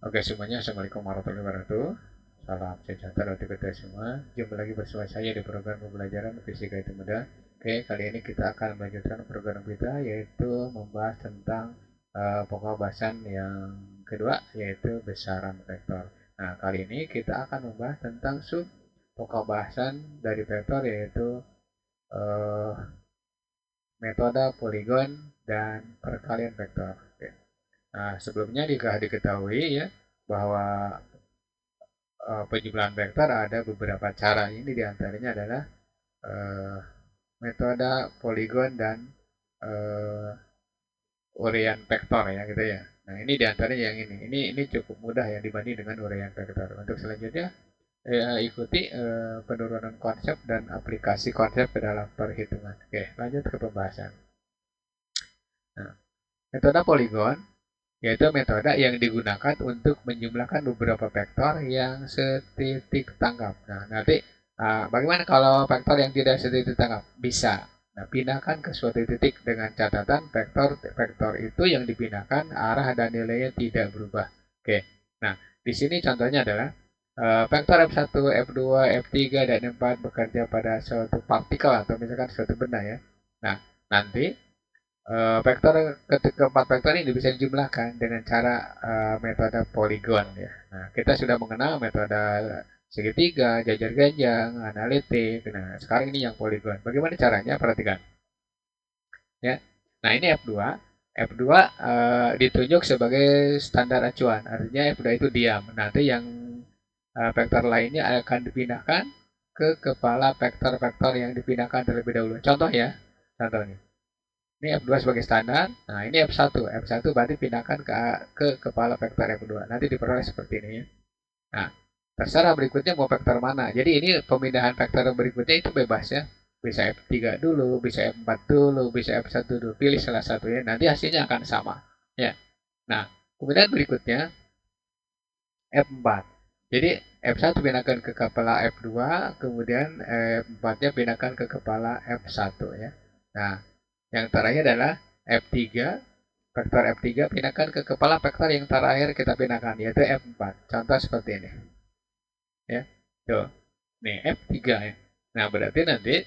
Oke semuanya, Assalamualaikum warahmatullahi wabarakatuh. Salam sejahtera untuk kita semua. Jumpa lagi bersama saya di program pembelajaran Fisika itu Mudah. Oke, kali ini kita akan melanjutkan program kita, yaitu membahas tentang pokok bahasan yang kedua, yaitu besaran vektor. Nah, kali ini kita akan membahas tentang sub pokok bahasan dari vektor, yaitu uh, metode poligon dan perkalian vektor. Oke. Nah, sebelumnya diketahui ya bahwa penjumlahan vektor ada beberapa cara. Ini diantaranya adalah uh, metode poligon dan uh, uraian vektor ya gitu ya. Nah ini diantaranya yang ini. Ini cukup mudah ya dibanding dengan uraian vektor. Untuk selanjutnya ikuti penurunan konsep dan aplikasi konsep ke dalam perhitungan. Oke, lanjut ke pembahasan. Nah, metode poligon yaitu metode yang digunakan untuk menjumlahkan beberapa vektor yang setitik tangkap. Nah, nanti bagaimana kalau vektor yang tidak setitik tangkap? Bisa. Nah, pindahkan ke suatu titik dengan catatan vektor itu yang dipindahkan arah dan nilainya tidak berubah. Oke. Nah, di sini contohnya adalah vektor F1, F2, F3 dan F4 bekerja pada suatu partikel atau misalkan suatu benda ya. Nah, nanti vektor keempat vektor ini bisa dijumlahkan dengan cara metode poligon ya. Nah, kita sudah mengenal metode segitiga, jajar ganjang, analitik. Nah, sekarang ini yang poligon. Bagaimana caranya? Perhatikan ya. Nah, ini F2. F2 ditunjuk sebagai standar acuan. Artinya F2 itu diam. Nanti yang vektor lainnya akan dipindahkan ke kepala vektor-vektor yang dipindahkan terlebih dahulu. Contoh ya. Contohnya. Ini F2 sebagai standar. Nah, ini F1. F1 berarti pindahkan ke kepala vektor F2. Nanti diperoleh seperti ini ya. Nah, terserah berikutnya mau vektor mana. Jadi ini pemindahan vektor berikutnya itu bebas ya. Bisa F3 dulu, bisa F4 dulu, bisa F1 dulu. Pilih salah satunya, nanti hasilnya akan sama. Ya. Nah, kemudian berikutnya F4. Jadi F1 pindahkan ke kepala F2, kemudian F4-nya pindahkan ke kepala F1 ya. Nah, yang terakhir adalah F3, vektor F3 pindahkan ke kepala vektor yang terakhir kita pindahkan, yaitu F4. Contoh seperti ini. Ya, tuh. Nih, F3 ya. Nah, berarti nanti,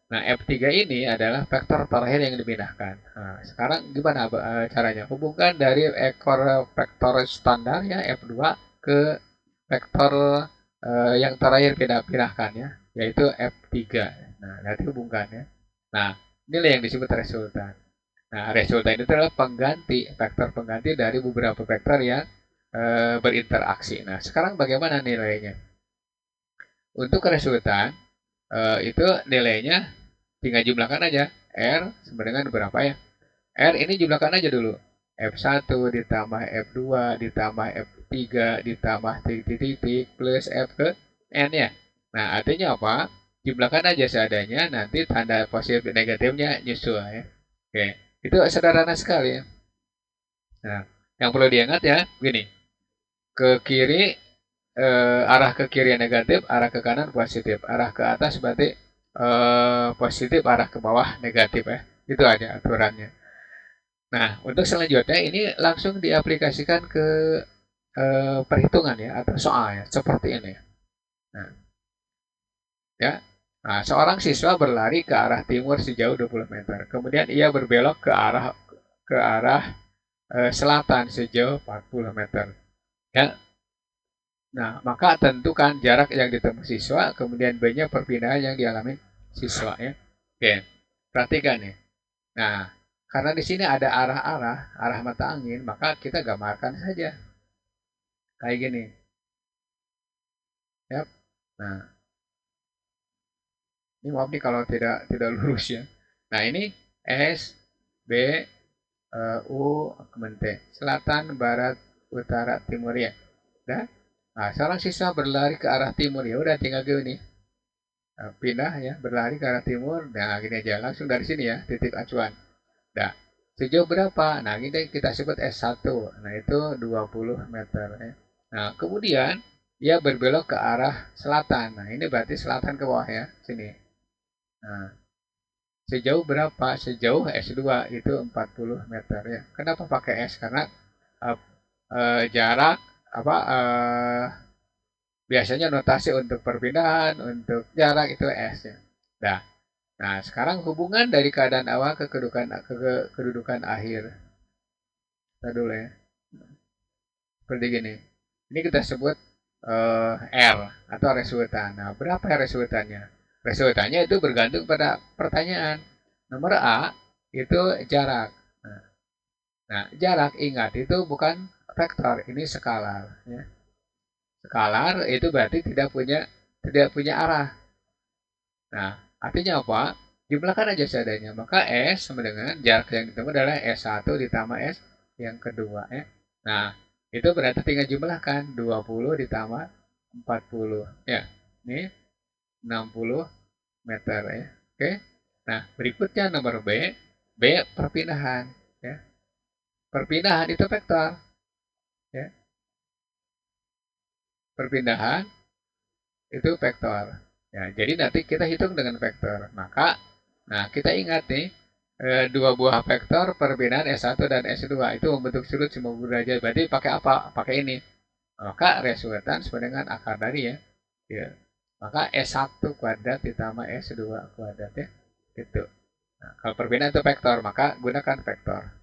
nah F3 ini adalah vektor terakhir yang dipindahkan. Nah, sekarang gimana caranya? Hubungkan dari ekor vektor standar ya, F2 ke vektor yang terakhir pindahkan ya, yaitu F3. Nah, nanti hubungkan ya. Nah, inilah yang disebut resultan. Nah, resultan itu adalah pengganti, vektor pengganti dari beberapa vektor yang berinteraksi. Nah, sekarang bagaimana nilainya? Untuk resultan, itu nilainya tinggal jumlahkan aja. R sama dengan berapa ya? R ini jumlahkan aja dulu. F1 ditambah F2 ditambah F3 ditambah titik-titik plus F ke N ya. Nah, artinya apa? Jumlahkan aja seadanya, nanti tanda positif negatifnya nyusul ya. Oke, itu sederhana sekali ya. Nah, yang perlu diingat ya, begini. Ke kiri, arah ke kiri negatif, arah ke kanan positif. Arah ke atas berarti positif, arah ke bawah negatif ya. Itu aja aturannya. Nah, untuk selanjutnya ini langsung diaplikasikan ke perhitungan ya atau soal ya, seperti ini. Nah, ya. Nah, seorang siswa berlari ke arah timur sejauh 20 meter. Kemudian ia berbelok ke arah selatan sejauh 40 meter. Ya. Nah, maka tentukan jarak yang ditempuh siswa, kemudian B-nya perpindahan yang dialami siswa ya. Oke. Perhatikan ya. Nah, karena di sini ada arah mata angin, maka kita gambarkan saja kayak gini. Ya. Nah, ini maaf nih kalau tidak lurus ya. Nah, ini S, B, U, kemudian T. Selatan, Barat, Utara, Timur ya. Udah? Nah, seorang siswa berlari ke arah timur ya. Udah tinggal gini. Pindah ya, berlari ke arah timur. Nah, gini aja. Langsung dari sini ya, titik acuan. Nah, sejauh berapa? Nah, ini kita sebut S1. Nah, itu 20 meter ya. Nah, kemudian dia berbelok ke arah selatan. Nah, ini berarti selatan ke bawah ya, sini. Nah, sejauh berapa? Sejauh S2 itu 40 meter ya. Kenapa pakai S? Karena uh, jarak apa biasanya notasi untuk perpindahan, untuk jarak itu S ya. Nah, nah sekarang hubungan dari keadaan awal ke kedudukan akhir. Kita dulu ya. Seperti gini. Ini kita sebut R atau resultan. Nah, berapa resultannya? Resultannya itu bergantung pada pertanyaan. Nomor A itu jarak. Nah, jarak ingat itu bukan vektor, ini skalar. Ya. Skalar itu berarti tidak punya arah. Nah, artinya apa? Jumlahkan aja seadanya. Maka S sama dengan jarak yang ditempuh adalah S1 ditambah S yang kedua. Ya. Nah, itu berarti tinggal jumlahkan 20 ditambah 40. Ya, ini 60 meter ya. Oke. Nah, berikutnya nomor B. B perpindahan. Ya. Perpindahan itu vektor. Ya. Perpindahan itu vektor. Ya, jadi nanti kita hitung dengan vektor. Maka, nah kita ingat nih, dua buah vektor perbedaan S1 dan S2 itu membentuk sudut 90 derajat. Berarti pakai apa? Pakai ini. Maka resultan sama dengan akar dari ya. Ya. Maka S1 kuadrat ditambah S2 kuadrat ya. Itu. Nah, kalau perbedaan itu vektor, maka gunakan vektor.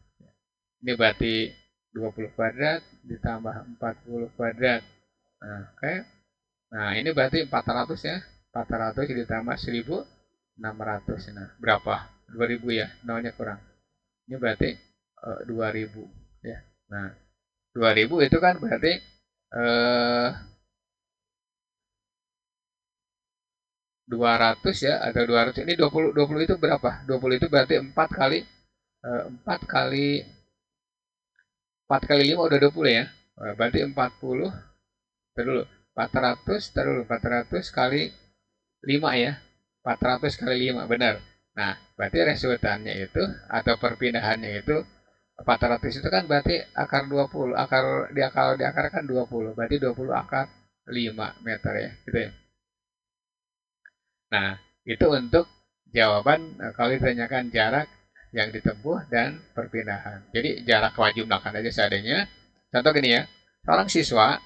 Ini berarti 20 kuadrat ditambah 40 kuadrat. Nah, oke. Okay. Nah, ini berarti 400 ya. 400 ditambah 1600. Nah, berapa? 2000 ya. Nolnya kurang. Ini berarti 2000 ya. Nah, 2000 itu kan berarti 200 ya atau 200 ini 20 itu berapa? 20 itu berarti 4 kali 4 kali 4 kali 5 udah 20 ya. Berarti 40 dulu 400 dulu 400 kali 5 ya. 400 kali 5 benar. Nah, berarti resultannya itu atau perpindahannya itu 400 itu kan berarti akar 20. Akar kan 20. Berarti 20 akar 5 meter ya, gitu ya. Nah, itu untuk jawaban kalau ditanyakan jarak yang ditempuh dan perpindahan. Jadi jarak wajib melakukan aja seadanya. Contoh gini ya, seorang siswa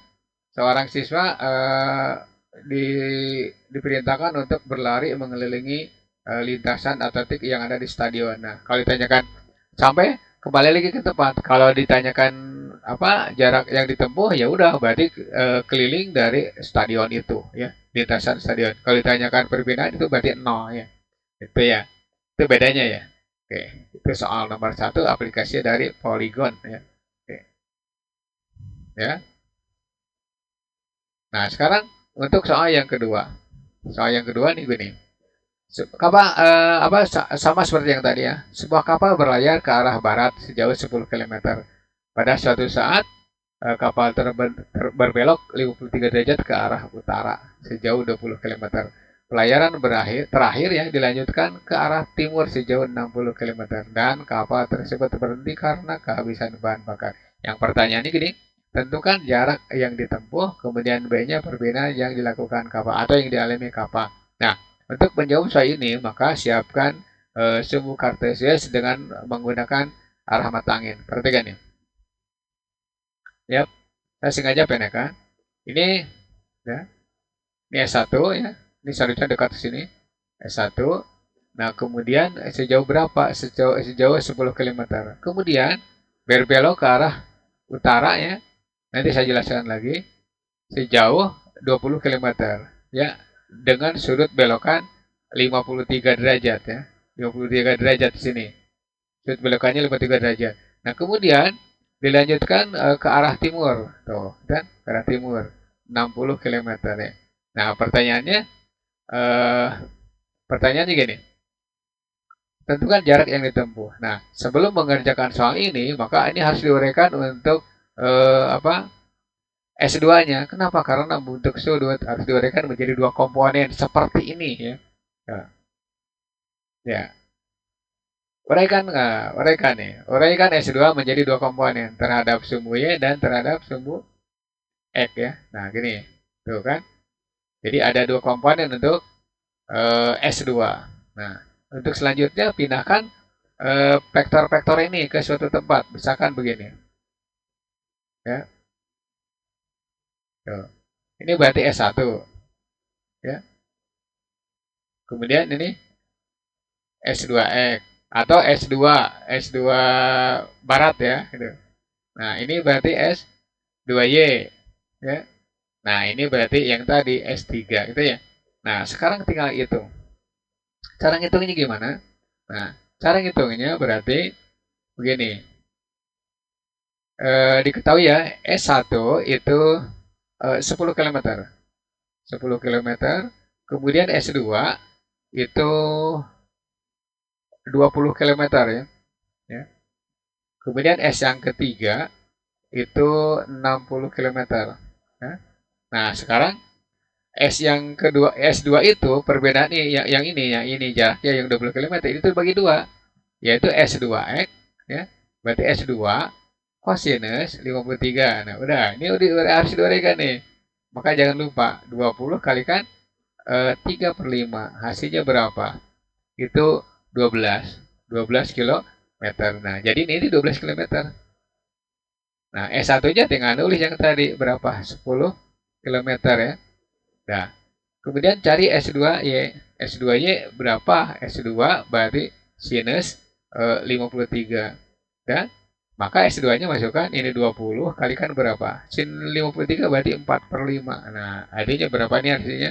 di, diperintahkan untuk berlari mengelilingi lintasan atletik yang ada di stadion. Nah, kalau ditanyakan sampai kembali lagi ke tempat. Kalau ditanyakan apa jarak yang ditempuh ya udah berarti keliling dari stadion itu ya, lintasan stadion. Kalau ditanyakan perpindahan itu berarti nol ya. Itu ya. Itu bedanya ya. Oke, itu soal nomor satu aplikasi dari Polygon ya. Oke, ya. Nah, sekarang untuk soal yang kedua. Soal yang kedua nih gini. Kapal sama seperti yang tadi ya. Sebuah kapal berlayar ke arah barat sejauh 10 km. Pada suatu saat kapal berbelok 53 derajat ke arah utara sejauh 20 km. Pelayaran terakhir ya dilanjutkan ke arah timur sejauh 60 km dan kapal tersebut berhenti karena kehabisan bahan bakar. Yang pertanyaannya gini, tentukan jarak yang ditempuh, kemudian B-nya perbedaan yang dilakukan kapal atau yang dialami kapal. Nah, untuk menjawab soal ini, maka siapkan sumbu kartesius dengan menggunakan arah mata angin. Perhatikan ya. Yap, saya sengaja pendekkan. Ini ya, ini S1 ya. Ini seharusnya dekat ke sini. S1. Nah, kemudian sejauh berapa? Sejauh 10 km. Kemudian berbelok ke arah utara ya. Nanti saya jelaskan lagi. Sejauh 20 km ya, dengan sudut belokan 53 derajat ya. 53 derajat di sini. Sudut belokannya 53 derajat. Nah, kemudian dilanjutkan ke arah timur. Tuh, dan ke arah timur 60 km ya. Nah, pertanyaannya gini. Tentukan jarak yang ditempuh. Nah, sebelum mengerjakan soal ini, maka ini harus diuraikan untuk apa? S2-nya. Kenapa? Karena bentuk sudut harus diuraikan menjadi dua komponen seperti ini ya. Nah, ya. Uraikan nggak? Uraikan nih. Uraikan S2 menjadi dua komponen terhadap sumbu Y dan terhadap sumbu X ya. Nah, gini. Tuh kan. Jadi ada dua komponen untuk S2. Nah, untuk selanjutnya pindahkan vektor-vektor ini ke suatu tempat. Misalkan begini. Ya. Tuh. Ini berarti S1 ya. Kemudian ini S2X atau S2 barat ya gitu. Nah, ini berarti S2Y ya. Nah, ini berarti yang tadi S3 gitu ya. Nah, sekarang tinggal hitung. Cara ngitungnya gimana? Nah, cara ngitungnya berarti begini. Diketahui ya, S1 itu 10 km. 10 km. Kemudian S2 itu 20 km ya. Ya. Kemudian S yang ketiga itu 60 km. Ya. Nah, sekarang S yang kedua, S2 itu perbedaan yang ini jaraknya yang 20 km itu bagi dua, yaitu S2X ya. Berarti S2 kosinus 53. Nah, udah, ini udah harus diorekan nih. Maka jangan lupa 20 kalikan 3 per 5. Hasilnya berapa? Itu 12. 12 kilometer. Nah, jadi ini 12 kilometer. Nah, S1-nya tinggal nulis yang tadi berapa? 10 kilometer ya. Nah, kemudian cari S2Y. S2Y berapa? S2 berarti sinus 53. Dan maka S2-nya masukkan ini 20 kalikan berapa? Sin 53 berarti 4 per 5. Nah, artinya berapa nih artinya?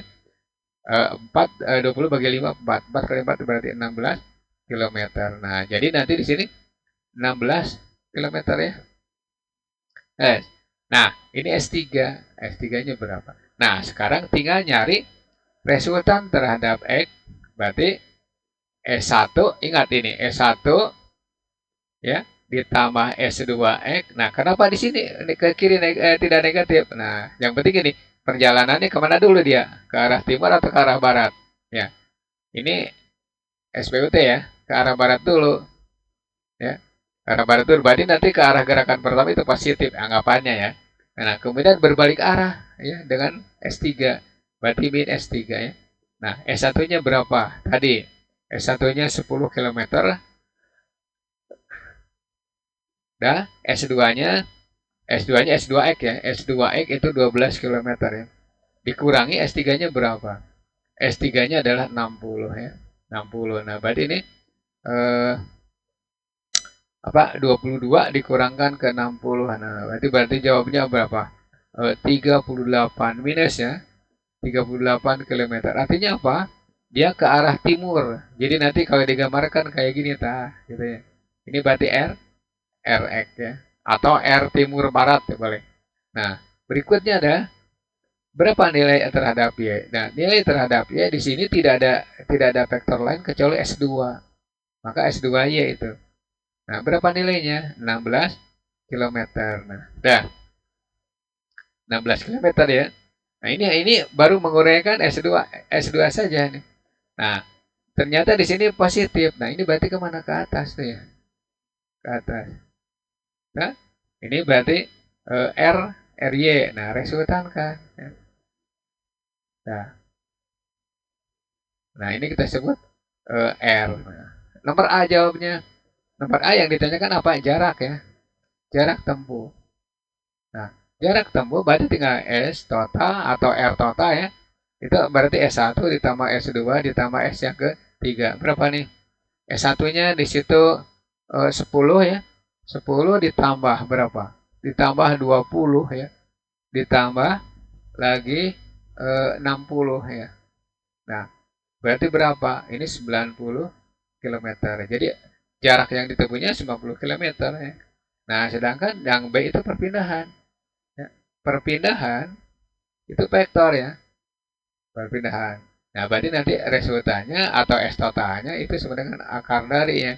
4, 20 bagi 5, 4. 4 kali 4 berarti 16 kilometer. Nah, jadi nanti di sini 16 kilometer ya. Nah, ini S3. S3-nya berapa? Nah, sekarang tinggal nyari resultan terhadap X. Berarti S1, ingat ini, S1 ya ditambah S2X. Nah, kenapa di sini ke kiri tidak negatif? Nah, yang penting ini perjalanannya kemana dulu dia? Ke arah timur atau ke arah barat? Ya, ini SPUT ya, ke arah barat dulu. Ya, ke arah barat dulu. Berarti nanti ke arah gerakan pertama itu positif anggapannya ya. Nah, kemudian berbalik arah ya dengan S3. Berarti min S3 ya. Nah, S1-nya berapa? Tadi S1-nya 10 km. Dah, S2-nya S2X ya. S2X itu 12 km ya. Dikurangi S3-nya berapa? S3-nya adalah 60 ya. 60. Nah, berarti ini eh, 22 dikurangkan ke 60. Nah, berarti jawabnya berapa? 38 minus ya. 38 km. Artinya apa? Dia ke arah timur. Jadi nanti kalau digambarkan kayak gini gitu ya. Ini berarti RX ya. Atau R timur barat ya boleh. Nah, berikutnya ada berapa nilai terhadap Y? Nah, nilai terhadap Y di sini tidak ada vektor lain kecuali S2. Maka S2Y itu. Nah, berapa nilainya? 16 km. Nah, dah 16 km ya. Nah, ini baru menguraikan S2 saja nih. Nah, ternyata di sini positif. Nah, ini berarti kemana ke atas tuh ya? Ke atas. Nah, ini berarti RY. Nah, resultan kan. Nah, nah ini kita sebut R. Nah, nomor A jawabnya. Nomor A yang ditanyakan apa? Jarak ya. Jarak tempuh. Nah, jarak tempuh berarti tinggal S total atau R total ya. Itu berarti S1 ditambah S2 ditambah S yang ketiga. Berapa nih? S1-nya di situ 10 ya. 10 ditambah berapa? Ditambah 20 ya. Ditambah lagi 60 ya. Nah, berarti berapa? Ini 90 km. Jadi jarak yang ditempuhnya 90 km ya. Nah, sedangkan yang B itu perpindahan. Ya. Perpindahan itu vektor ya. Perpindahan. Nah, berarti nanti resultannya atau S totalnya itu sama dengan akar dari ya.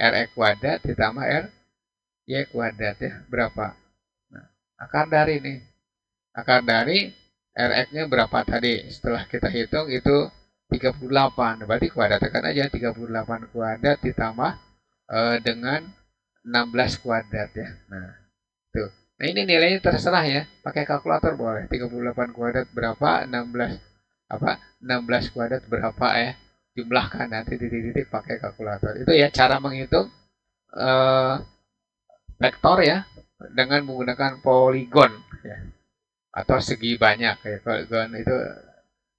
RX kuadrat ditambah RY kuadrat ya. Berapa? Nah, akar dari ini. Akar dari RX-nya berapa tadi? Setelah kita hitung itu 38. Berarti kuadratkan aja 38 kuadrat ditambah dengan 16 kuadrat ya. Nah, tuh. Nah, ini nilainya terserah ya. Pakai kalkulator boleh. 38 kuadrat berapa? 16 apa? 16 kuadrat berapa ya? Jumlahkan nanti titik-titik pakai kalkulator. Itu ya cara menghitung vektor ya dengan menggunakan poligon ya. atau segi banyak ya. Poligon itu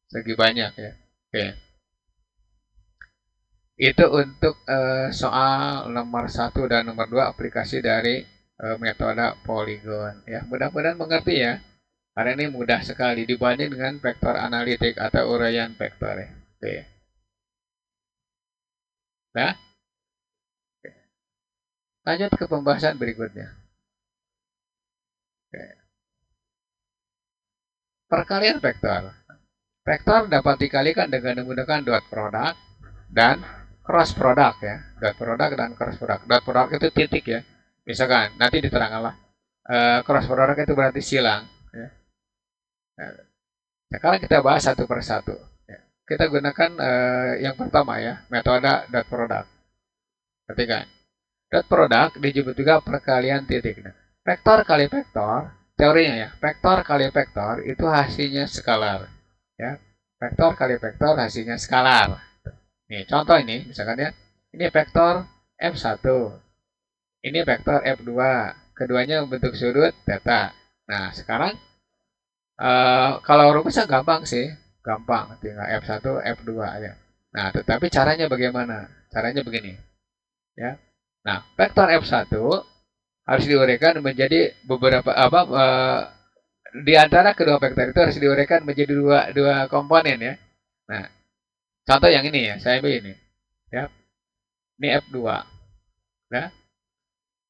segi banyak ya. Oke. Itu untuk soal nomor 1 dan nomor 2 aplikasi dari metode poligon ya. Mudah-mudahan mengerti ya. Karena ini mudah sekali dibanding dengan vektor analitik atau uraian vektor ya. Oke. Nah, lanjut ke pembahasan berikutnya. Oke. Perkalian vektor. Vektor dapat dikalikan dengan menggunakan dot product dan cross product ya. Dot product dan cross product. Dot product itu titik ya. Misalkan nanti diterangkanlah cross product itu berarti silang ya. Nah, sekarang kita bahas satu persatu ya. Kita gunakan yang pertama ya, metode dot product. Perhatikan. Dot product disebut juga perkalian titik. Nah, vektor kali vektor, teorinya ya, vektor kali vektor itu hasilnya skalar. Ya, vektor kali vektor hasilnya skalar. Nih, contoh ini, misalkan ya, ini vektor F1, ini vektor F2, keduanya membentuk sudut theta. Nah, sekarang kalau rumusnya gampang sih, gampang, tinggal F1, F2 ya. Nah, tetapi caranya bagaimana? Caranya begini, ya. Nah, vektor F1 harus diuraikan menjadi beberapa di antara kedua vektor itu harus diuraikan menjadi dua komponen ya. Nah, contoh yang ini ya, saya ambil ini. Ya. Ini F2. Ya.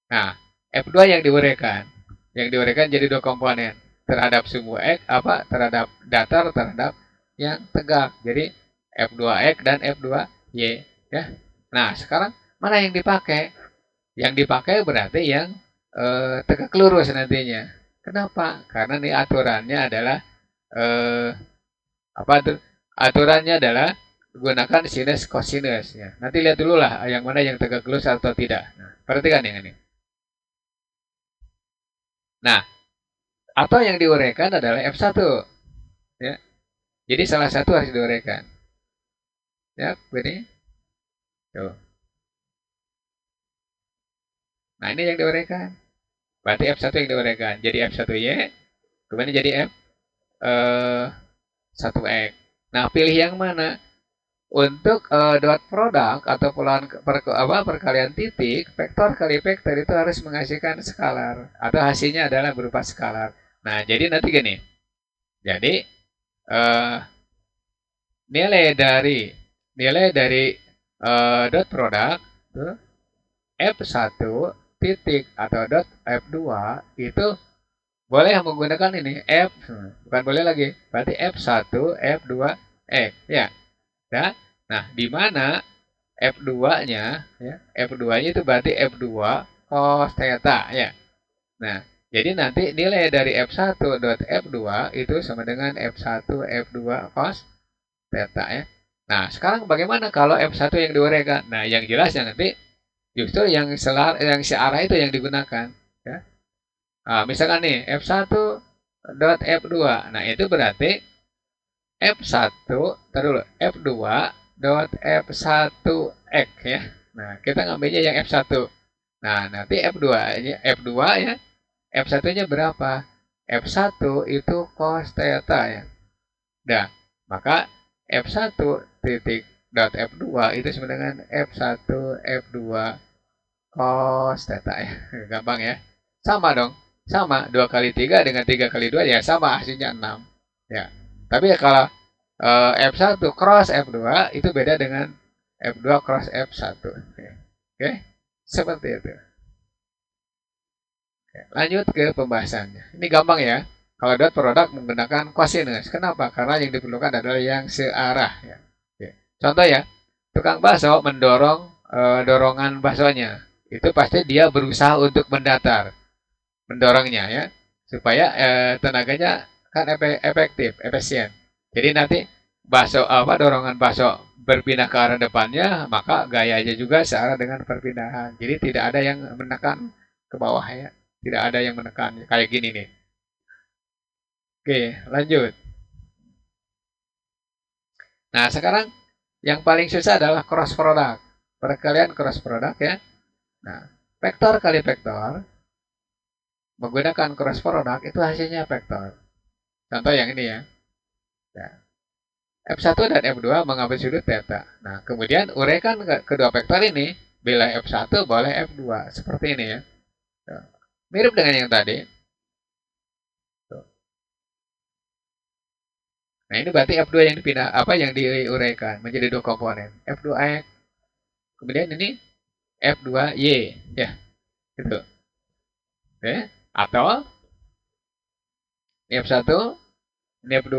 Nah, F2 yang diuraikan. Yang diuraikan jadi dua komponen. Terhadap sumbu X terhadap datar terhadap yang tegak. Jadi F2X dan F2Y ya. Nah, sekarang mana yang dipakai? Yang dipakai berarti yang tegak lurus nantinya. Kenapa? Karena ini aturannya adalah eh, apa tuh? Aturannya adalah gunakan sinus cosinus ya. Nanti lihat dulu lah yang mana yang tegak lurus atau tidak. Nah, perhatikan yang ini. Nah, atau yang diuraikan adalah F1 ya. Jadi salah satu harus diuraikan. Ya, begini. Tuh. Nah, ini yang diuraikan. Berarti F1 yang diuraikan. Jadi F1Y, kemudian jadi F 1X. Nah, pilih yang mana? Untuk dot product atau perkalian titik, vektor kali vektor itu harus menghasilkan skalar atau hasilnya adalah berupa skalar. Nah, jadi nanti gini. Jadi uh, nilai dari dot product F1 titik atau dot F2 itu boleh menggunakan ini F, bukan boleh lagi, berarti F1 F2 X ya. Ya. Nah, di mana F2-nya ya, F2-nya itu berarti F2 cos theta ya. Nah, jadi nanti nilai dari F1 dot F2 itu sama dengan F1 F2 cos theta ya. Nah, sekarang bagaimana kalau F1 yang diuraikan? Nah, yang jelas yang nanti justru yang searah itu yang digunakan ya. Nah, misalkan nih F1 dot F2. Nah, itu berarti F1 taruh F2 dot F1X ya. Nah, kita ngambilnya yang F1. Nah, nanti F2 ya. F1-nya berapa? F1 itu cos theta ya. Nah, maka F1 titik dot F2 itu sama dengan F1 F2 cos theta ya. Gampang ya. Sama dong. Sama. 2 kali 3 dengan 3 kali 2 ya sama hasilnya 6. Ya. Tapi ya kalau F1 cross F2 itu beda dengan F2 cross F1. Oke. Seperti itu. Lanjut ke pembahasannya. Ini gampang ya. Kalau dot produk menggunakan cosinus. Kenapa? Karena yang diperlukan adalah yang searah. Ya. Oke. Contoh ya, tukang bakso mendorong dorongan baksonya. Itu pasti dia berusaha untuk mendatar, mendorongnya ya, supaya tenaganya kan efektif, efisien. Jadi nanti dorongan bakso berpindah ke arah depannya, maka gayanya juga searah dengan perpindahan. Jadi tidak ada yang menekan ke bawah ya. Tidak ada yang menekan kayak gini nih. Oke, lanjut. Nah, sekarang yang paling susah adalah cross product. Perkalian cross product ya. Nah, vektor kali vektor menggunakan cross product itu hasilnya vektor. Contoh yang ini ya. Nah, F1 dan F2 mengambil sudut theta. Nah, kemudian uraikan kedua vektor ini, bila F1 boleh F2. Seperti ini ya. Mirip dengan yang tadi. Nah, ini berarti F2 yang dipindah, apa yang diuraikan menjadi dua komponen. F2X. Kemudian ini F2Y. Ya, gitu. Oke. Atau ini F1, ini F2.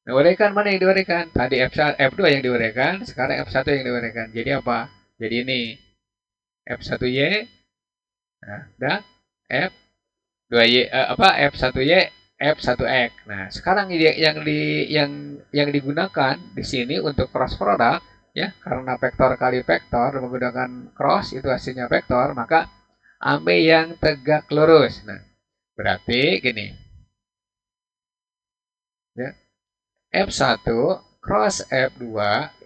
Nah, uraikan mana yang diuraikan? Tadi F2 yang diuraikan, sekarang F1 yang diuraikan. Jadi apa? Jadi ini F1Y, nah, dan F2Y F1Y, F1X. Nah, sekarang yang digunakan di sini untuk cross product ya, karena vektor kali vektor menggunakan cross itu hasilnya vektor, maka ambil yang tegak lurus. Nah, berarti gini. Ya. F1 cross F2,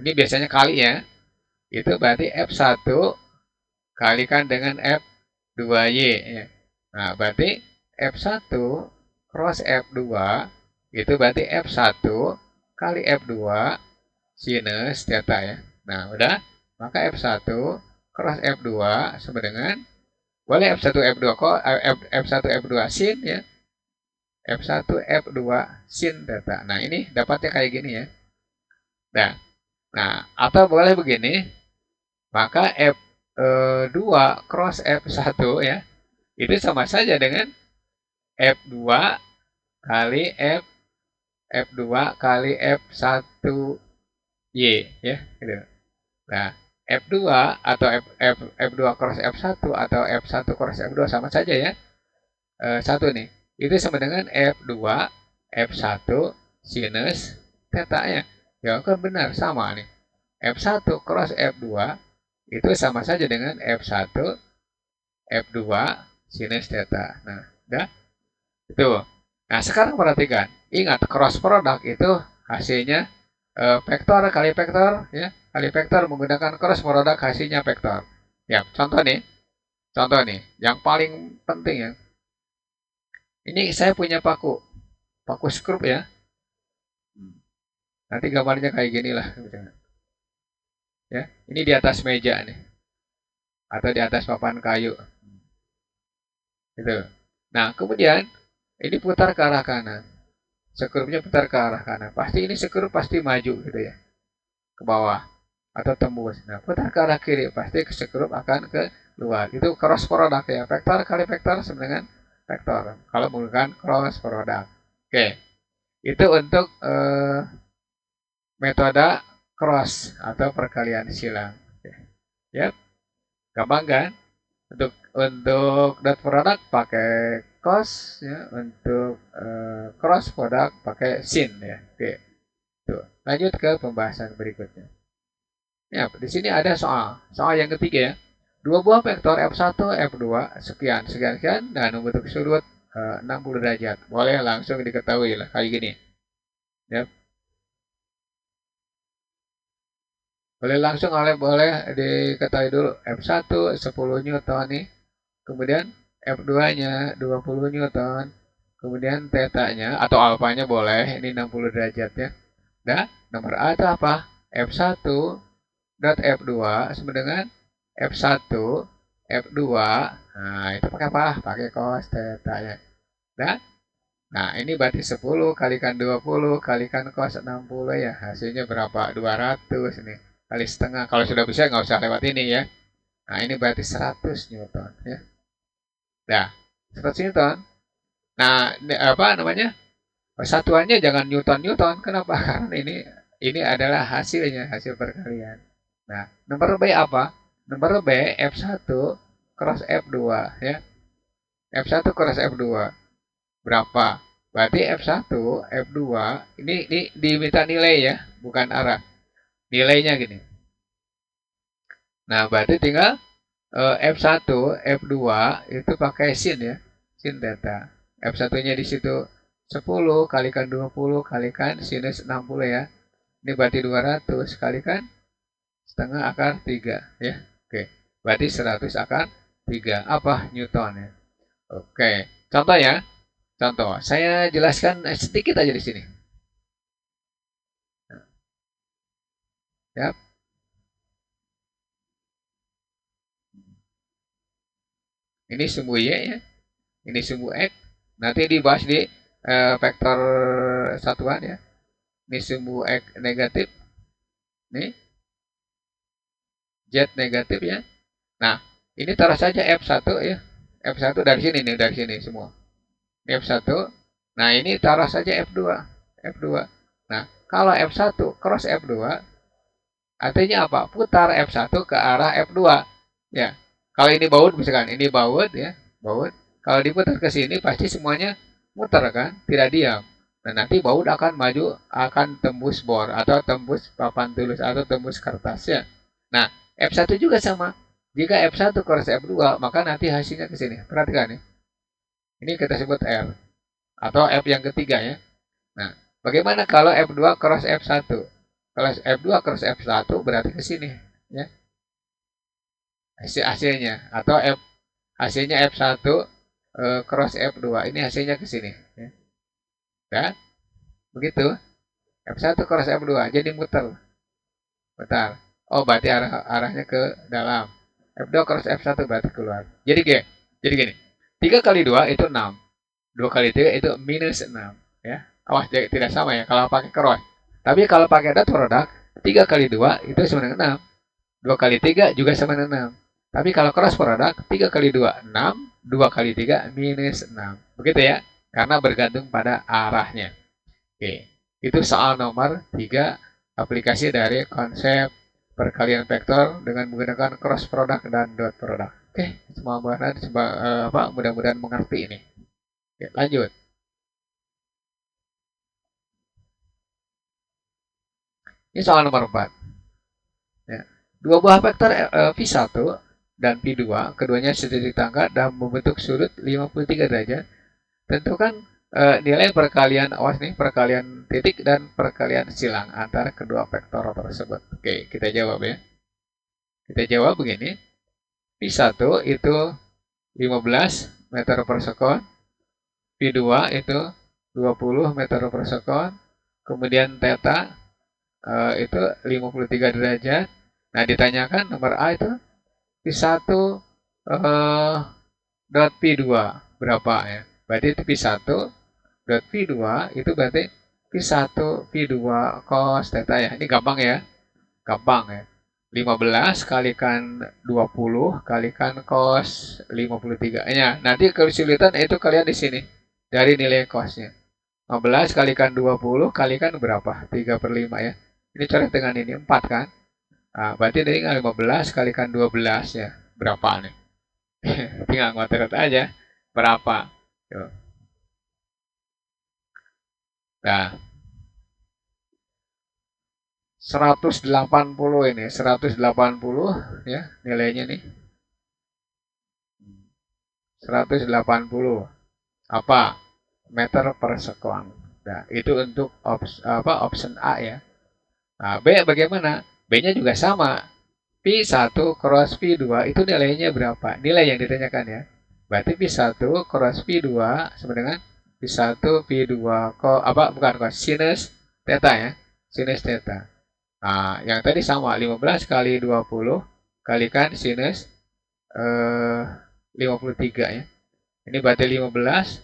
ini biasanya kali ya. Itu berarti F1 kalikan dengan F2Y ya. Nah, berarti F1 cross F2 itu berarti F1 kali F2 sinus theta ya. Nah, udah. Maka F1 cross F2 sama dengan boleh F1 F2 kok F1 F2 sin ya. F1 F2 sin theta. Nah, ini dapatnya kayak gini ya. Nah, atau boleh begini. Maka F2 cross F1 ya. Itu sama saja dengan F2 kali F2 kali F1Y ya, gitu. Nah, F2 atau F2 cross F1 atau F1 cross F2 sama saja ya. Satu nih. Itu sama dengan F2 F1 sinus theta ya. Ya kan benar sama nih. F1 cross F2 itu sama saja dengan F1 F2 sinus theta. Nah, udah itu. Nah, sekarang perhatikan. Ingat cross product itu hasilnya vektor kali vektor ya. Kali vektor menggunakan cross product hasilnya vektor. Ya, contoh nih. Contoh nih, yang paling penting ya. Ini saya punya paku. Paku skrup ya. Nanti gambarnya kayak gini lah. Ya, ini di atas meja nih. Atau di atas papan kayu. Gitu. Nah, kemudian ini putar ke arah kanan. Sekrupnya putar ke arah kanan. Pasti ini sekrup pasti maju gitu ya. Ke bawah atau tembus. Nah, putar ke arah kiri pasti sekrup akan ke luar. Itu cross product ya. Vektor kali vektor sama dengan vektor. Kalau menggunakan cross product. Oke. Itu untuk metode cross atau perkalian silang. Ya. Gampang kan? Untuk dot product pakai cos ya, untuk cross product pakai sin ya. Oke. Tuh. Lanjut ke pembahasan berikutnya. Ya, di sini ada soal. Soal yang ketiga ya. Dua buah vektor F1, F2 sekian, sekian, sekian dan membentuk sudut 60 derajat. Boleh langsung diketahui lah kayak gini. Ya. Boleh langsung boleh diketahui dulu F1 10 Newton nih. Kemudian F2-nya 20 Newton. Kemudian theta-nya atau alfanya boleh, ini 60 derajat ya. Nah, nomor A itu apa? F1 dot F2 sama dengan F1 F2. Nah, itu pakai apa? Pakai cos theta ya. Nah, ini berarti 10 kalikan 20 kalikan cos 60 ya. Hasilnya berapa? 200 ini. Kali setengah. Kalau sudah bisa nggak usah lewat ini ya. Nah, ini berarti 100 Newton ya. Nah, 100 Newton. Nah, apa namanya? Satuannya jangan Newton-Newton. Kenapa? Karena ini adalah hasilnya, hasil perkalian. Nah, nomor B apa? Nomor B F1 cross F2 ya. F1 cross F2 berapa? Berarti F1 F2 ini diminta nilai ya, bukan arah. Nilainya gini. Nah, berarti tinggal F1 F2 itu pakai sin ya. Sin theta. F1-nya di situ 10 kalikan 20 kalikan sinus 60 ya. Ini berarti 200 kalikan setengah akar 3 ya. Oke. Berarti 100 akar 3. Apa? Newton ya. Oke. Contoh ya. Contoh, saya jelaskan sedikit aja di sini. Ya, ini sumbu Y ya, ini sumbu X. Nanti dibahas di vektor satuan ya. Ini sumbu X negatif, nih Z negatif ya. Nah, ini taruh saja F1 ya. F1 dari sini nih, dari sini semua. Ini F1. Nah, ini taruh saja F2. F2. Nah, kalau F1 cross F2, artinya apa? Putar F1 ke arah F2. Ya. Kalau ini baut misalkan, ini baut ya, baut. Kalau diputar ke sini pasti semuanya muter kan, tidak diam. Nah, nanti baut akan maju, akan tembus bor atau tembus papan tulis atau tembus kertas ya. Nah, F1 juga sama. Jika F1 cross F2, maka nanti hasilnya ke sini. Perhatikan ya. Ini kita sebut R atau F yang ketiga ya. Nah, bagaimana kalau F2 cross F1? Kalau F2 cross F1 berarti ke sini ya. Hasilnya atau hasilnya F1 cross F2. Ini hasilnya ke sini ya. Ya, begitu. F1 cross F2 jadi muter. Bentar. Oh, berarti arahnya ke dalam. F2 cross F1 berarti keluar. Jadi gini. 3 kali 2 itu 6. 2 kali 3 itu minus 6. Ya. Awas, tidak sama ya kalau pakai cross. Tapi kalau pakai dot product, 3 kali 2 itu sama dengan 6. 2 kali 3 juga sama dengan 6. Tapi kalau cross product, 3 kali 2, 6. 2 kali 3, minus 6. Begitu ya. Karena bergantung pada arahnya. Oke. Itu soal nomor 3, aplikasi dari konsep perkalian vektor dengan menggunakan cross product dan dot product. Oke, mudah-mudahan mengerti ini. Oke, lanjut. Ini soal nomor 4. Ya. Dua buah vektor V1 dan V2, keduanya setitik tangga dan membentuk sudut 53 derajat. Tentukan nilai perkalian, awas nih, perkalian titik dan perkalian silang antara kedua vektor tersebut. Oke, kita jawab ya. Kita jawab begini. V1 itu 15 meter per sekon, V2 itu 20 meter per sekon, kemudian theta itu 53 derajat. Nah, ditanyakan nomor A itu V1 dot V2 berapa ya? Berarti itu V1 dot V2 itu berarti V1 V2 cos theta ya. Ini gampang ya. Gampang ya. 15 kalikan 20 kalikan cos 53. Ya, nanti kesulitan itu kalian di sini dari nilai cosnya. 15 kalikan 20 kalikan berapa? 3/5 ya. Ini coret dengan ini 4 kan? Nah, berarti tinggal 15 kalikan 12 ya. Berapa nih? Tinggal ngotot aja. Berapa? Tuh. Nah, 180 ini. 180 ya nilainya nih. 180. Apa? Meter per sekon. Nah, itu untuk option A ya. Nah, B bagaimana? B-nya juga sama. P1 cross P2 itu nilainya berapa? Nilai yang ditanyakan ya. Berarti P1 cross P2 sama dengan P1 P2 bukan cos sinus theta ya. Sinus theta. Nah, yang tadi sama 15 kali 20 kalikan sinus 53 ya. Ini berarti 15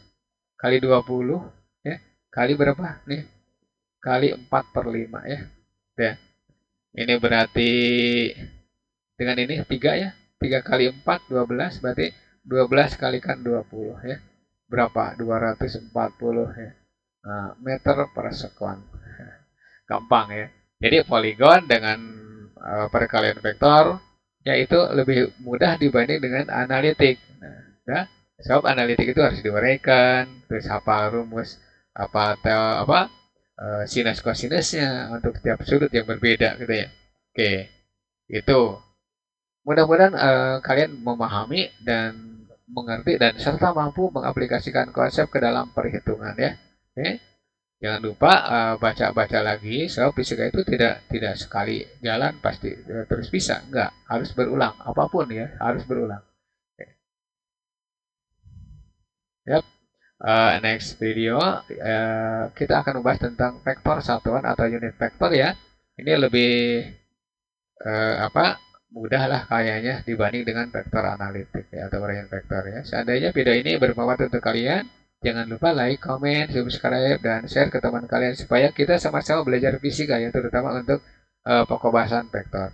kali 20 ya. Kali berapa nih? Kali 4/5 ya. Ya. Ini berarti dengan ini 3 ya. 3 kali 4 12 berarti 12 kalikan 20 ya. Berapa? 240 ya. Nah, meter per sekon. Gampang ya. Jadi poligon dengan perkalian vektor yaitu lebih mudah dibanding dengan analitik. Nah, ya. Sebab analitik itu harus diuraikan, terus apa rumus apa sinus kosinusnya untuk tiap sudut yang berbeda gitu ya. Oke, itu. Mudah-mudahan kalian memahami dan mengerti dan serta mampu mengaplikasikan konsep ke dalam perhitungan ya. Oke. Jangan lupa baca-baca lagi. Sebab fisika itu tidak sekali jalan pasti terus bisa. Enggak, harus berulang. Apapun ya, harus berulang. Oke. Yap. next video kita akan membahas tentang vektor satuan atau unit vektor ya. Ini lebih mudah lah kayaknya dibanding dengan vektor analitik ya, atau varian vektor ya. Seandainya video ini bermanfaat untuk kalian, jangan lupa like, comment, subscribe, dan share ke teman kalian supaya kita sama-sama belajar fisika ya, terutama untuk pokok bahasan vektor.